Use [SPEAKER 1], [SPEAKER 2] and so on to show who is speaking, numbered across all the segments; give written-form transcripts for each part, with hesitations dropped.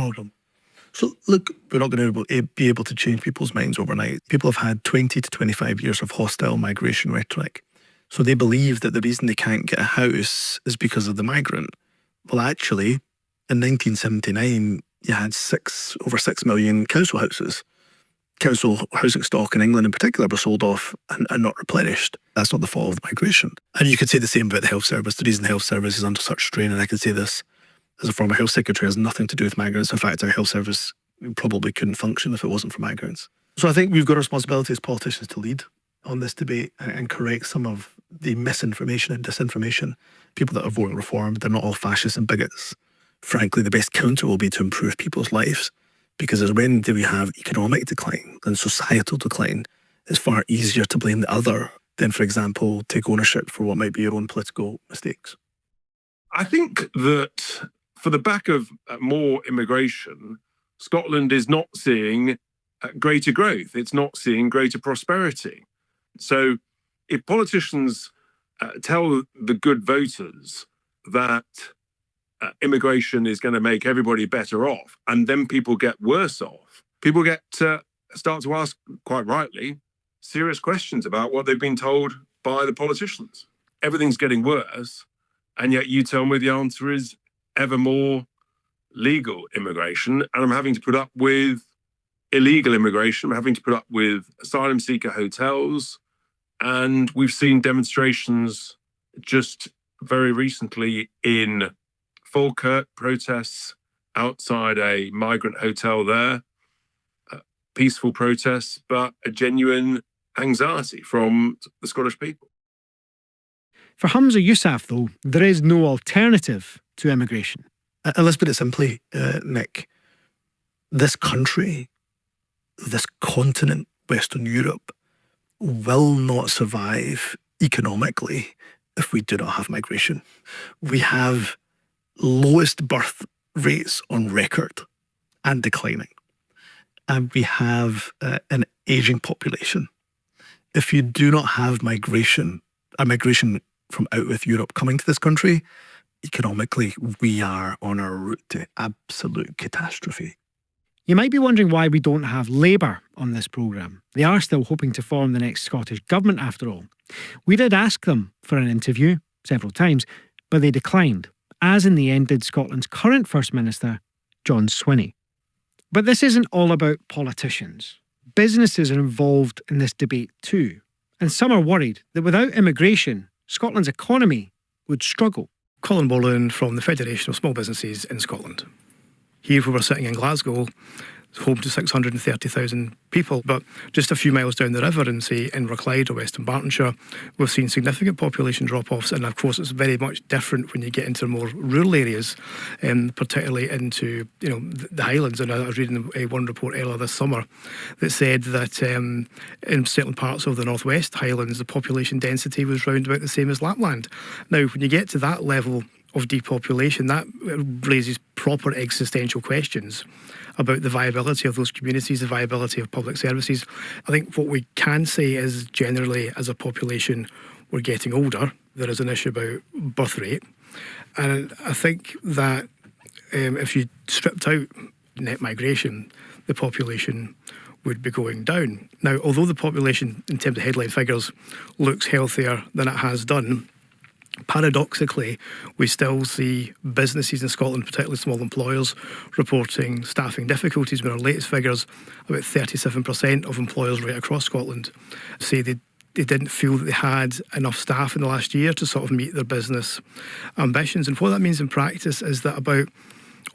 [SPEAKER 1] problem. So look, we're not going to be able to change people's minds overnight. People have had 20 to 25 years of hostile migration rhetoric. So they believe that the reason they can't get a house is because of the migrant. Well, actually, in 1979, you had over 6 million council houses. Council housing stock in England in particular were sold off and not replenished. That's not the fault of the migration. And you could say the same about the health service. The reason the health service is under such strain, and I can say this as a former health secretary, has nothing to do with migrants. In fact, our health service probably couldn't function if it wasn't for migrants. So I think we've got a responsibility as politicians to lead on this debate and correct some of the misinformation and disinformation. People that are voting reform, they're not all fascists and bigots. Frankly, the best counter will be to improve people's lives, because as when do we have economic decline and societal decline, it's far easier to blame the other than, for example, take ownership for what might be your own political mistakes.
[SPEAKER 2] I think that for the back of more immigration, Scotland is not seeing greater growth. It's not seeing greater prosperity. So if politicians tell the good voters that immigration is going to make everybody better off, and then people get worse off, people start to ask, quite rightly, serious questions about what they've been told by the politicians. Everything's getting worse, and yet you tell me the answer is ever more legal immigration, and I'm having to put up with illegal immigration. I'm having to put up with asylum seeker hotels, and we've seen demonstrations just very recently in Falkirk, protests outside a migrant hotel there, peaceful protests, but a genuine anxiety from the Scottish people.
[SPEAKER 3] For Humza Yousaf, though, there is no alternative to immigration.
[SPEAKER 1] And let's put it simply, Nick. This country, this continent, Western Europe, will not survive economically if we do not have migration. We have lowest birth rates on record and declining. And we have an ageing population. If you do not have migration, a migration from out with Europe coming to this country, economically, we are on a route to absolute catastrophe.
[SPEAKER 3] You might be wondering why we don't have Labour on this programme. They are still hoping to form the next Scottish Government after all. We did ask them for an interview several times, but they declined, as in the end did Scotland's current First Minister, John Swinney. But this isn't all about politicians. Businesses are involved in this debate too, and some are worried that without immigration, Scotland's economy would struggle.
[SPEAKER 4] Colin Boland from the Federation of Small Businesses in Scotland. Here we were sitting in Glasgow, home to 630,000 people, but just a few miles down the river in, say, Inverclyde or Western Bartonshire, we've seen significant population drop-offs, and of course it's very much different when you get into more rural areas, particularly into the Highlands. And I was reading one report earlier this summer that said that in certain parts of the northwest Highlands, the population density was round about the same as Lapland. Now, when you get to that level of depopulation, that raises proper existential questions about the viability of those communities, the viability of public services. I think what we can say is generally as a population we're getting older. There is an issue about birth rate. And I think that if you stripped out net migration, the population would be going down. Now, although the population in terms of headline figures looks healthier than it has done, paradoxically, we still see businesses in Scotland, particularly small employers, reporting staffing difficulties. With our latest figures, about 37% of employers right across Scotland say they didn't feel that they had enough staff in the last year to sort of meet their business ambitions. And what that means in practice is that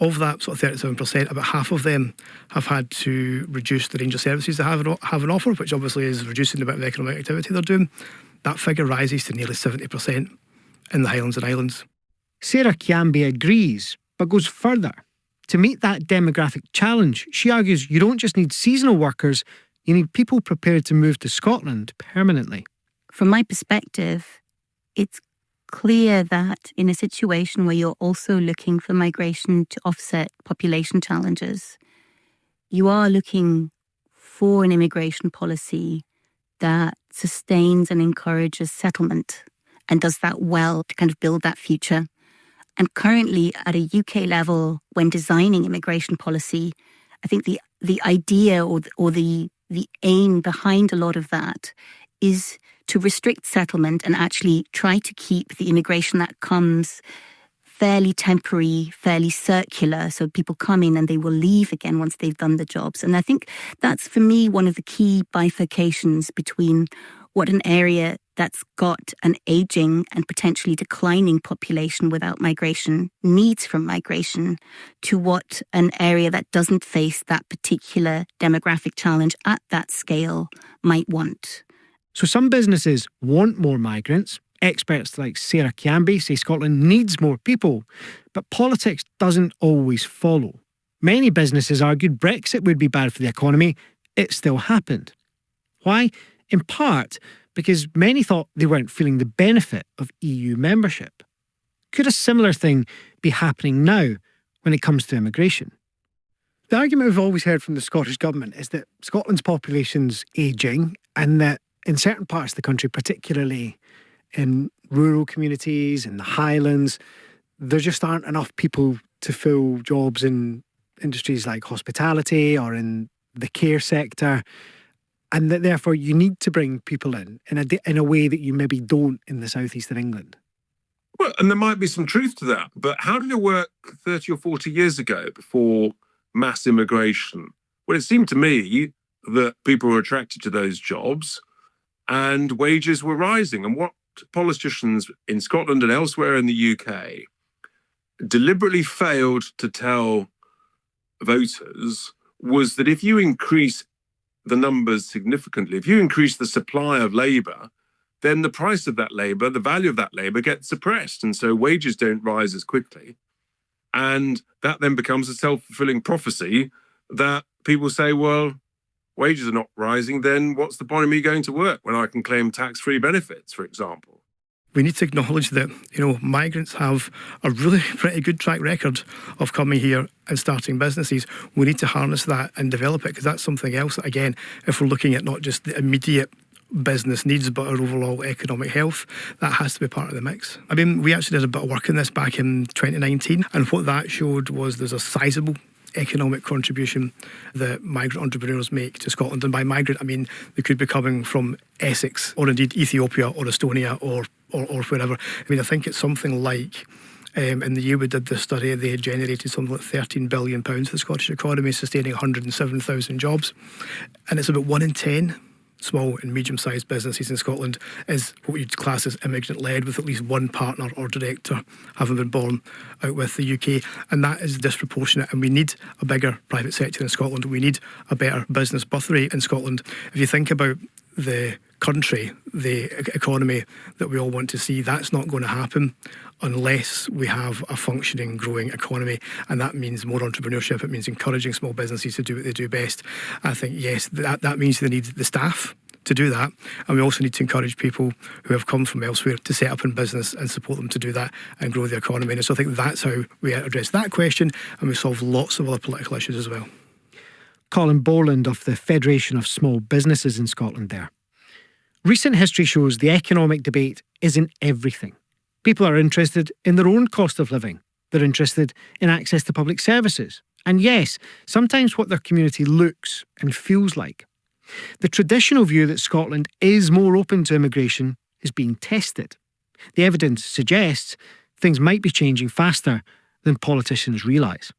[SPEAKER 4] of that sort of 37%, about half of them have had to reduce the range of services they have an offer, which obviously is reducing the amount of economic activity they're doing. That figure rises to nearly 70% in the Highlands and Islands.
[SPEAKER 3] Sarah Kiambi agrees, but goes further. To meet that demographic challenge, she argues you don't just need seasonal workers, you need people prepared to move to Scotland permanently.
[SPEAKER 5] From my perspective, it's clear that in a situation where you're also looking for migration to offset population challenges, you are looking for an immigration policy that sustains and encourages settlement and does that well to kind of build that future. And currently at a UK level, when designing immigration policy, I think the idea or the aim behind a lot of that is to restrict settlement and actually try to keep the immigration that comes fairly temporary, fairly circular. So people come in and they will leave again once they've done the jobs. And I think that's, for me, one of the key bifurcations between what an area that's got an aging and potentially declining population without migration needs from migration to what an area that doesn't face that particular demographic challenge at that scale might want.
[SPEAKER 3] So some businesses want more migrants. Experts like Sarah Kiambi say Scotland needs more people, but politics doesn't always follow. Many businesses argued Brexit would be bad for the economy. It still happened. Why? In part because many thought they weren't feeling the benefit of EU membership. Could a similar thing be happening now when it comes to immigration? The argument we've always heard from the Scottish Government is that Scotland's population's ageing and that in certain parts of the country, particularly in rural communities, in the Highlands, there just aren't enough people to fill jobs in industries like hospitality or in the care sector, and that therefore you need to bring people in a way that you maybe don't in the southeast of England.
[SPEAKER 2] Well, and there might be some truth to that, but how did it work 30 or 40 years ago before mass immigration? Well, it seemed to me that people were attracted to those jobs and wages were rising. And what politicians in Scotland and elsewhere in the UK deliberately failed to tell voters was that if you increase the numbers significantly, if you increase the supply of labour, then the price of that labour, the value of that labour gets suppressed. And so wages don't rise as quickly. And that then becomes a self-fulfilling prophecy that people say, well, wages are not rising, then what's the point of me going to work when I can claim tax-free benefits, for example?
[SPEAKER 4] We need to acknowledge that, migrants have a really pretty good track record of coming here and starting businesses. We need to harness that and develop it, because that's something else that, again, if we're looking at not just the immediate business needs but our overall economic health, that has to be part of the mix. I mean, we actually did a bit of work in this back in 2019, and what that showed was there's a sizable economic contribution that migrant entrepreneurs make to Scotland. And by migrant, I mean they could be coming from Essex or indeed Ethiopia or Estonia or wherever. I mean, I think it's something like, in the year we did this study, they had generated something like £13 billion for the Scottish economy, sustaining 107,000 jobs. And it's about 1 in 10 small and medium-sized businesses in Scotland is what you'd class as immigrant-led, with at least one partner or director having been born out with the UK. And that is disproportionate, and we need a bigger private sector in Scotland. We need a better business birth rate in Scotland. If you think about the country, the economy that we all want to see, that's not going to happen unless we have a functioning, growing economy. And that means more entrepreneurship. It means encouraging small businesses to do what they do best. I think, yes, that means they need the staff to do that. And we also need to encourage people who have come from elsewhere to set up in business and support them to do that and grow the economy. And so I think that's how we address that question, and we solve lots of other political issues as well.
[SPEAKER 3] Colin Borland of the Federation of Small Businesses in Scotland there. Recent history shows the economic debate is in everything. People are interested in their own cost of living. They're interested in access to public services. And yes, sometimes what their community looks and feels like. The traditional view that Scotland is more open to immigration is being tested. The evidence suggests things might be changing faster than politicians realise.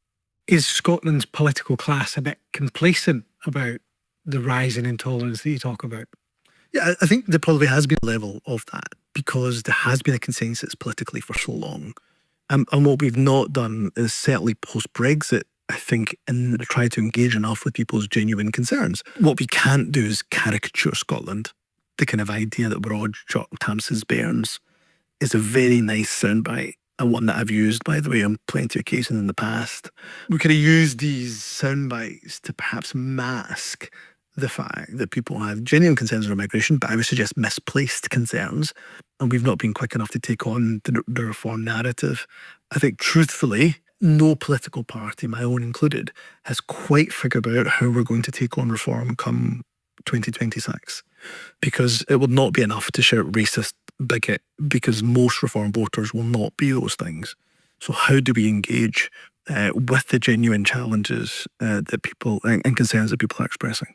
[SPEAKER 1] Is Scotland's political class a bit complacent about the rise in intolerance that you talk about? Yeah, I think there probably has been a level of that because there has been a consensus politically for so long. And what we've not done is certainly post-Brexit, I think, and try to engage enough with people's genuine concerns. What we can't do is caricature Scotland. The kind of idea that we're all Tamsin's bairns is a very nice soundbite, and one that I've used, by the way, on plenty of occasions in the past. We could have used these soundbites to perhaps mask the fact that people have genuine concerns around migration, but I would suggest misplaced concerns, and we've not been quick enough to take on the reform narrative. I think, truthfully, no political party, my own included, has quite figured out how we're going to take on reform come 2026, because it will not be enough to shout racist, bigot, because most reform voters will not be those things. So how do we engage with the genuine challenges that people and concerns that people are expressing?